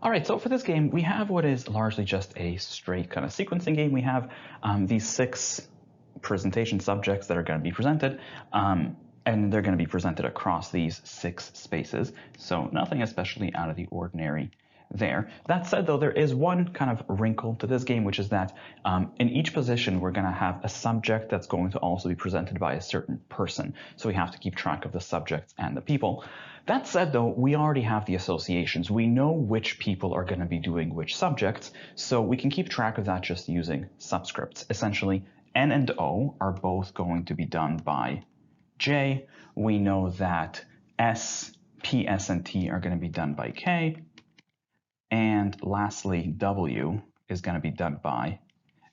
All right, so for this game, we have what is largely just a straight kind of sequencing game. We have these 6 presentation subjects that are going to be presented, and they're going to be presented across these 6 spaces. So nothing especially out of the ordinary there. That said, though, there is one kind of wrinkle to this game, which is that in each position, we're going to have a subject that's going to also be presented by a certain person. So we have to keep track of the subjects and the people. That said, though, we already have the associations. We know which people are going to be doing which subjects, so we can keep track of that just using subscripts. Essentially, N and O are both going to be done by J. We know that S, P, S, and T are going to be done by K. And lastly, W is going to be done by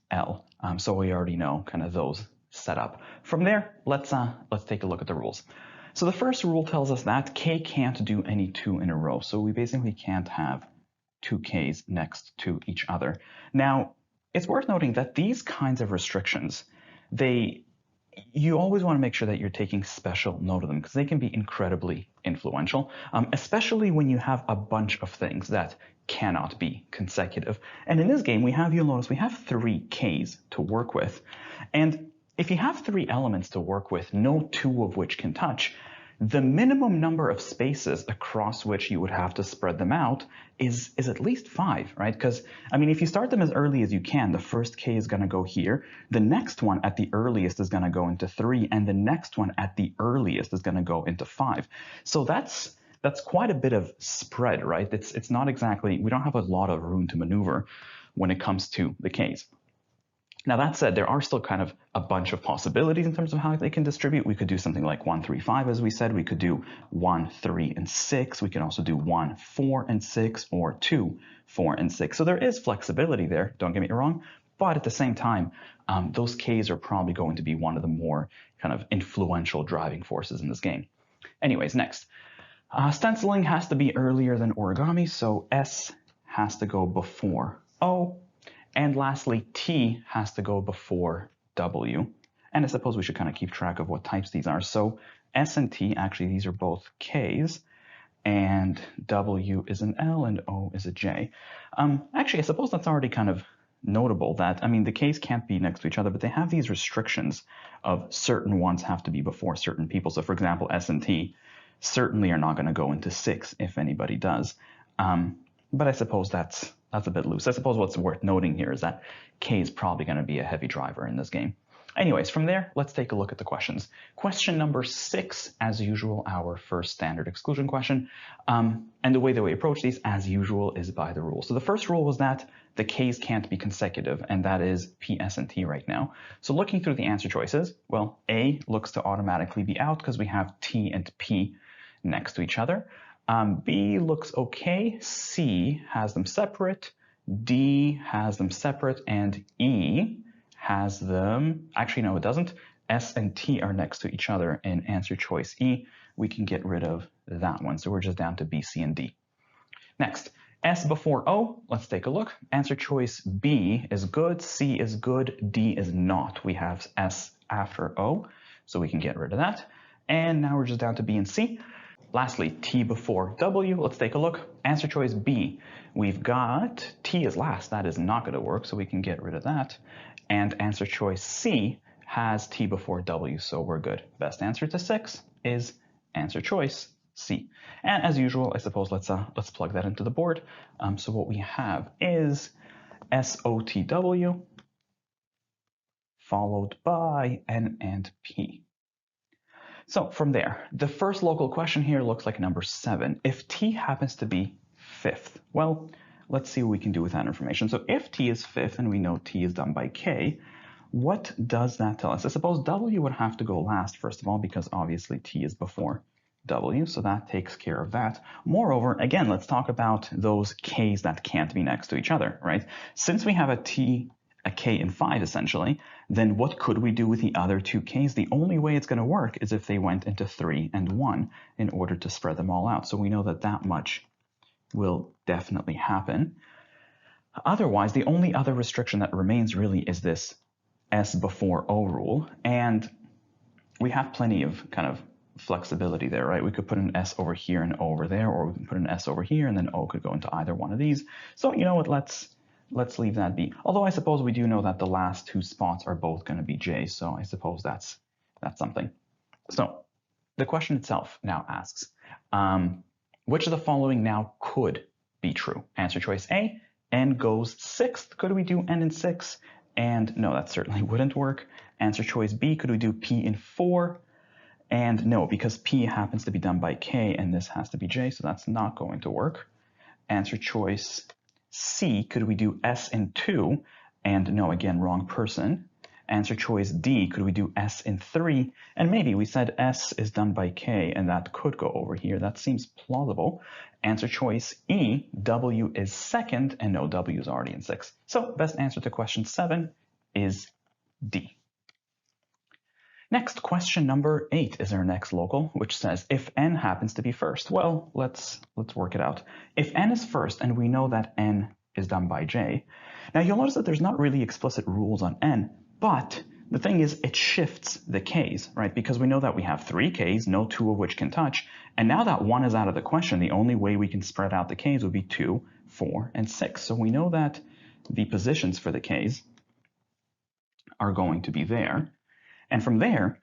L. So we already know kind of those set up. From there, let's take a look at the rules. So the first rule tells us that K can't do any 2 in a row. So we basically can't have 2 Ks next to each other. Now, it's worth noting that these kinds of restrictions, you always want to make sure that you're taking special note of them because they can be incredibly influential, especially when you have a bunch of things that cannot be consecutive. And in this game, you'll notice we have 3 Ks to work with. And if you have 3 elements to work with, no 2 of which can touch, the minimum number of spaces across which you would have to spread them out is at least 5, right? Because, I mean, if you start them as early as you can, the first K is going to go here, the next one at the earliest is going to go into 3, and the next one at the earliest is going to go into 5. So that's quite a bit of spread, right? It's not exactly, we don't have a lot of room to maneuver when it comes to the Ks. Now, that said, there are still kind of a bunch of possibilities in terms of how they can distribute. We could do something like 1, 3, 5, as we said. We could do 1, 3, and 6. We can also do 1, 4, and 6, or 2, 4, and 6. So there is flexibility there, don't get me wrong. But at the same time, those Ks are probably going to be one of the more kind of influential driving forces in this game. Anyways, next. Stenciling has to be earlier than origami, so S has to go before O. And lastly, T has to go before W. And I suppose we should kind of keep track of what types these are. So S and T, actually, these are both Ks. And W is an L and O is a J. Actually, I suppose that's already kind of notable that, I mean, the Ks can't be next to each other, but they have these restrictions of certain ones have to be before certain people. So, for example, S and T certainly are not going to go into 6 if anybody does. But I suppose that's a bit loose. I suppose what's worth noting here is that K is probably going to be a heavy driver in this game. Anyways, from there, let's take a look at the questions. Question number 6, as usual, our first standard exclusion question. And the way that we approach these, as usual, is by the rule. So the first rule was that the Ks can't be consecutive, and that is P, S, and T right now. So looking through the answer choices, well, A looks to automatically be out because we have T and P next to each other. B looks okay, C has them separate, D has them separate, and E has them, actually no it doesn't, S and T are next to each other in answer choice E. We can get rid of that one, so we're just down to B, C, and D. Next, S before O, let's take a look. Answer choice B is good, C is good, D is not. We have S after O, so we can get rid of that. And now we're just down to B and C. Lastly, T before W, let's take a look. Answer choice B, we've got T is last, that is not going to work, so we can get rid of that. And answer choice C has T before W, so we're good. Best answer to 6 is answer choice C. And as usual, I suppose let's plug that into the board. So what we have is SOTW followed by N and P. So from there, the first local question here looks like number 7. If T happens to be 5th, well, let's see what we can do with that information. So if T is 5th, and we know T is done by K, what does that tell us? I suppose W would have to go last, first of all, because obviously T is before W, so that takes care of that. Moreover, again, let's talk about those Ks that can't be next to each other, right? Since we have a K and 5 essentially, then what could we do with the other 2 Ks? The only way it's going to work is if they went into 3 and 1 in order to spread them all out. So we know that that much will definitely happen. Otherwise, the only other restriction that remains really is this S before O rule. And we have plenty of kind of flexibility there, right? We could put an S over here and O over there, or we can put an S over here and then O could go into either one of these. So you know what, let's leave that be. Although I suppose we do know that the last two spots are both going to be J, so I suppose that's something. So the question itself now asks, which of the following now could be true? Answer choice A, n goes sixth. Could we do n in 6? And no, that certainly wouldn't work. Answer choice B, could we do p in 4? And no, because p happens to be done by k and this has to be j, so that's not going to work. Answer choice C, could we do s in 2? And no, again, wrong person. Answer choice D, could we do s in 3? And maybe we said s is done by k and that could go over here. That seems plausible. Answer choice E, w is second, and no, w is already in 6. So best answer to question 7 is D. Next, question number 8 is our next local, which says if n happens to be first. Well, let's work it out. If n is first, and we know that n is done by j, now you'll notice that there's not really explicit rules on n, but the thing is it shifts the k's, right? Because we know that we have 3 k's, no 2 of which can touch, and now that 1 is out of the question, the only way we can spread out the k's would be 2, 4, and 6. So we know that the positions for the k's are going to be there. And from there,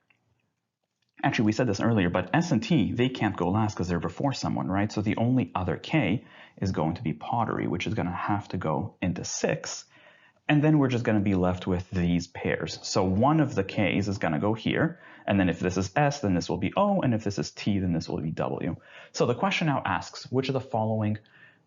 actually we said this earlier, but S and T, they can't go last because they're before someone, right? So the only other K is going to be pottery, which is going to have to go into 6. And then we're just going to be left with these pairs. So one of the K's is going to go here. And then if this is S, then this will be O. And if this is T, then this will be W. So the question now asks, which of the following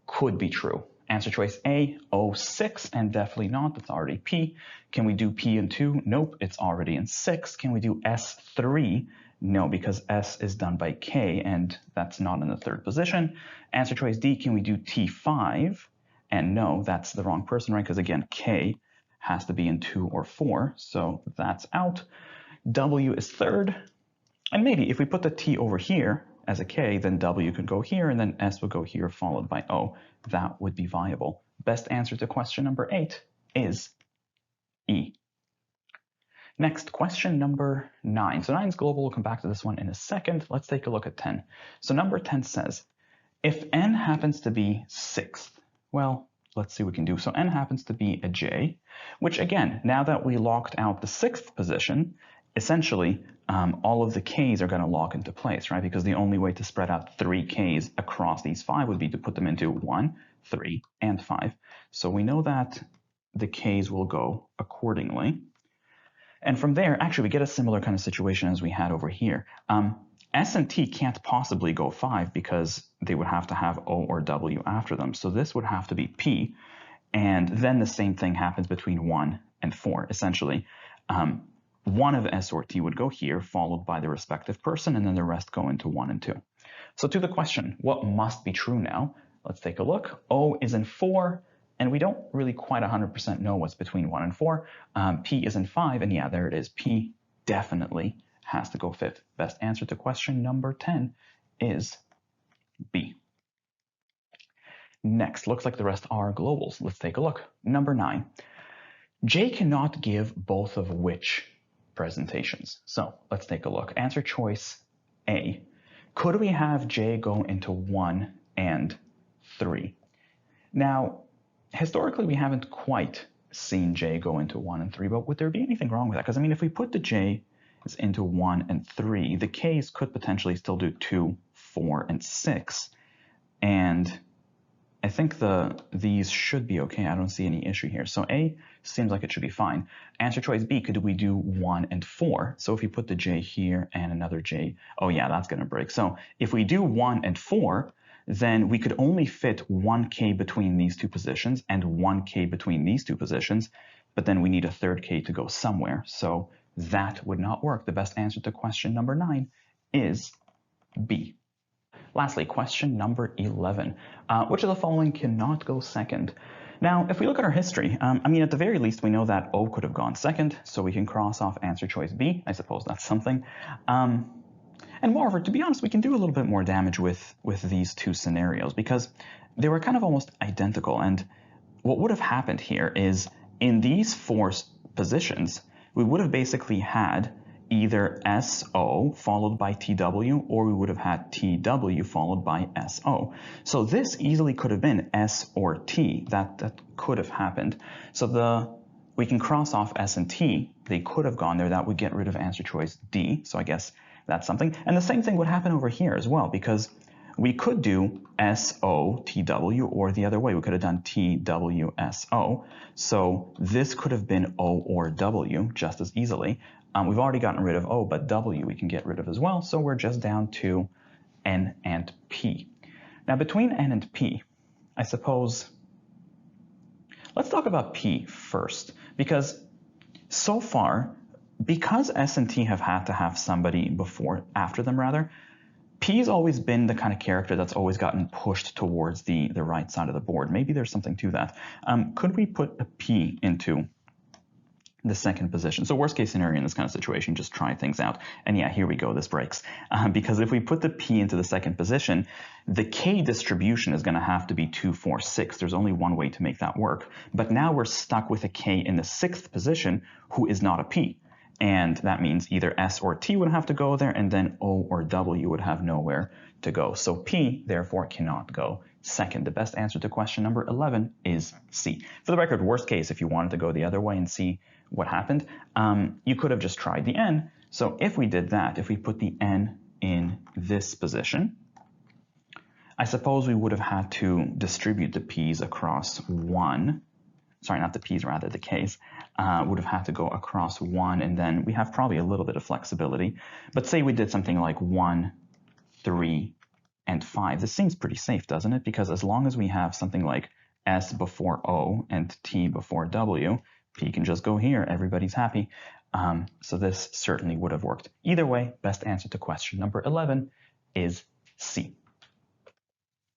could be true? Answer choice A, O6, and definitely not, that's already P. Can we do P in 2? Nope, it's already in 6. Can we do S3? No, because S is done by K, and that's not in the 3rd position. Answer choice D, can we do T5? And no, that's the wrong person, right? Because again, K has to be in 2 or 4, so that's out. W is 3rd, and maybe if we put the T over here as a K, then W could go here, and then S would go here, followed by O. That would be viable. Best answer to question number 8 is E. Next, question number 9. So 9 is global. We'll come back to this one in a second. Let's take a look at 10. So number 10 says, if n happens to be 6th, well, let's see what we can do. So n happens to be a j, which again, now that we locked out the 6th position, essentially all of the k's are going to lock into place, right? Because the only way to spread out 3 k's across these 5 would be to put them into 1, 3, and 5. So we know that the k's will go accordingly. And from there, actually, we get a similar kind of situation as we had over here. S and T can't possibly go 5 because they would have to have O or W after them. So this would have to be P. And then the same thing happens between 1 and 4. Essentially, one of S or T would go here, followed by the respective person, and then the rest go into 1 and 2. So to the question, what must be true now? Let's take a look. O is in 4, and we don't really quite 100% know what's between 1 and 4. P is in 5, and yeah, there it is. P definitely has to go 5th. Best answer to question number 10 is B. Next, looks like the rest are globals. Let's take a look. Number 9. J cannot give both of which presentations? So let's take a look. Answer choice A. Could we have J go into 1 and 3? Now, historically, we haven't quite seen J go into 1 and 3, but would there be anything wrong with that? Because, I mean, if we put the J's into 1 and 3, the K's could potentially still do 2, 4, and 6. And I think these should be okay. I don't see any issue here. So A seems like it should be fine. Answer choice B, could we do 1 and 4? So if you put the J here and another J, oh yeah, that's going to break. So if we do 1 and 4, then we could only fit 1 K between these two positions and 1 K between these two positions, but then we need a 3rd K to go somewhere. So that would not work. The best answer to question number 9 is B. Lastly, question number 11. Which of the following cannot go second? Now, if we look at our history, I mean, at the very least, we know that O could have gone second, so we can cross off answer choice B. I suppose that's something. And moreover, to be honest, we can do a little bit more damage with these two scenarios because they were kind of almost identical. And what would have happened here is in these 4 positions, we would have basically had either SO followed by TW, or we would have had TW followed by SO. So this easily could have been S or T. That could have happened. So we can cross off S and T. They could have gone there. That would get rid of answer choice D. So I guess that's something. And the same thing would happen over here as well, because we could do SO TW, or the other way. We could have done TW SO. So this could have been O or W just as easily. We've already gotten rid of O, but W we can get rid of as well. So we're just down to N and P. Now between N and P, I suppose, let's talk about P first, because so far, because S and T have had to have somebody after them rather, P's always been the kind of character that's always gotten pushed towards the right side of the board. Maybe there's something to that. Could we put a P into the second position? So worst case scenario in this kind of situation, just try things out. And yeah, here we go, this breaks. Because if we put the P into the second position, the K distribution is going to have to be 2, 4, 6. There's only one way to make that work. But now we're stuck with a K in the sixth position who is not a P. And that means either S or T would have to go there, and then O or W would have nowhere to go. So P, therefore, cannot go second. The best answer to question number 11 is C. For the record, worst case, if you wanted to go the other way and see what happened, you could have just tried the N. So if we did that, if we put the N in this position, I suppose we would have had to distribute the P's across 1. Sorry, not the P's, rather the K's, would have had to go across 1, and then we have probably a little bit of flexibility. But say we did something like 1, 3, and 5. This seems pretty safe, doesn't it? Because as long as we have something like S before O and T before W, P can just go here. Everybody's happy. So this certainly would have worked. Either way, best answer to question number 11 is C.